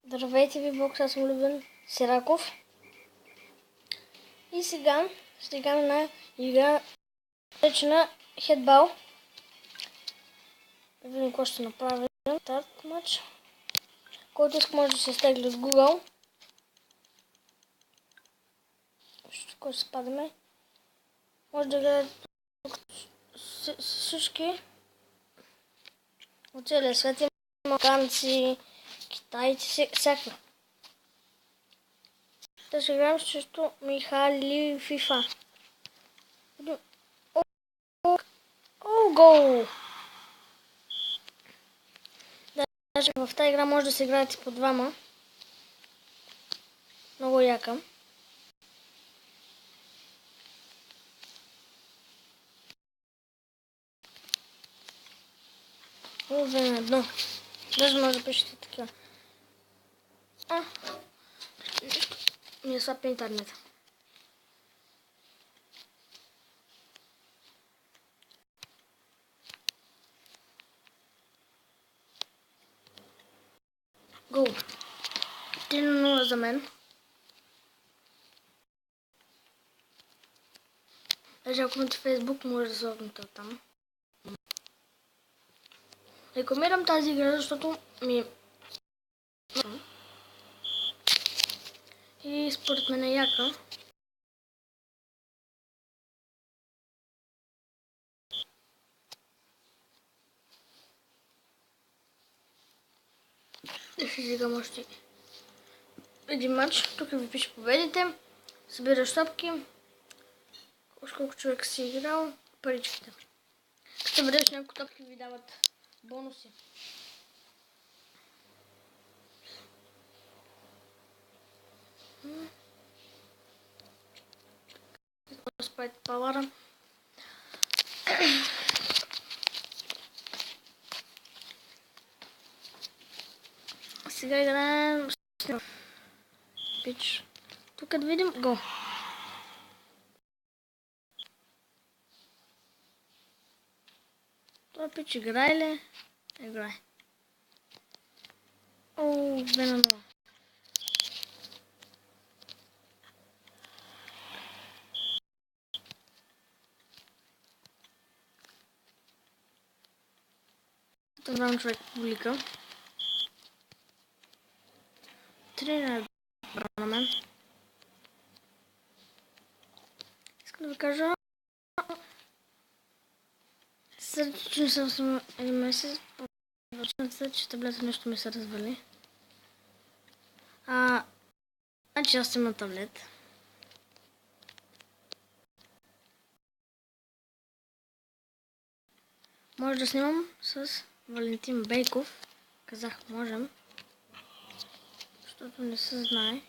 Здравейте ви, Бог, аз съм Любен Сираков. И сега ще играем на игра, наречена Headball. Да видим какво ще направим. Старт матч. Който иска може да се стегли от Google. Тук ще спадаме. Може да гледате всички от целия свет. Има американци, китайци, всякакви. Да ще играем срещу Михали FIFA. Гол! Даже в тази игра може да се играете по двама. Много яка. Две на едно. Даже може да пишете такива. Ми е слаб интернет. Гол. 3-0 за мен. Даже ако имате Facebook, може да се логнете оттам. Рекламирам тази игра, защото ми и според мен е яка. И ще изиграм още един матч. Тук ви пише победите. Събираш топки. Колко човек си играл. Паричките. Като събереш няколко топки ви дават бонуси. Спайте палара. Сега играем пич. Тук да видим гол. Това пич играе ли? Играе. 2-0. Добрам човек публика. 3 на мен. Искам да ви кажа, след че не съм един месец, че таблета нещо ми се развали. Значи аз имам таблет. Може да снимам с Валентин Бейков. Казах можем, защото не се знае.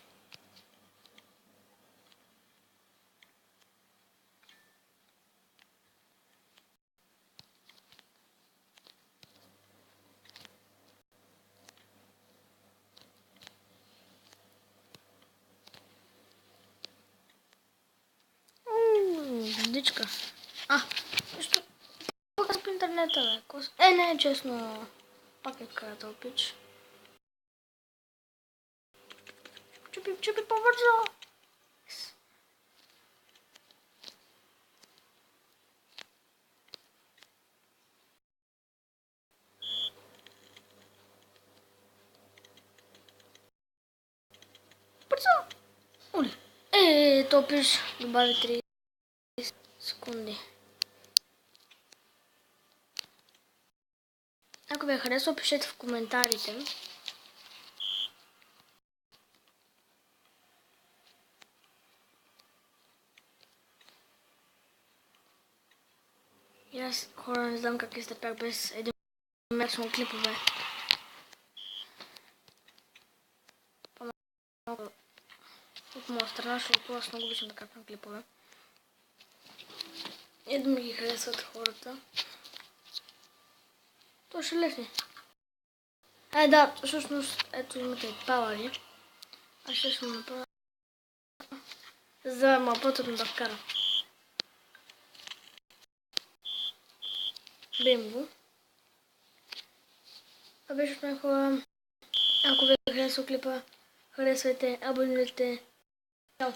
Водичка. Нещо показва по интернета, бе. Не е честно. Пак е карател пич. Чупи по-бързо. Бързо. Оли. Топиш. Добави 30 секунди. Ако ви е харесало, пишете в коментарите. И аз хора не знам как изтърпях без един месечно клипове. По-малко от моя страна, защото аз много обичам да капям клипове. И да ми ги харесват хората. То ще лесни. Да, всъщност, ето имате пауъри. Аз ще му направя, за да ма по-трудно да вкарам. Бим го. Това беше от най-хубава Ако ви хареса клипа, харесвайте, абонирайте. Чао!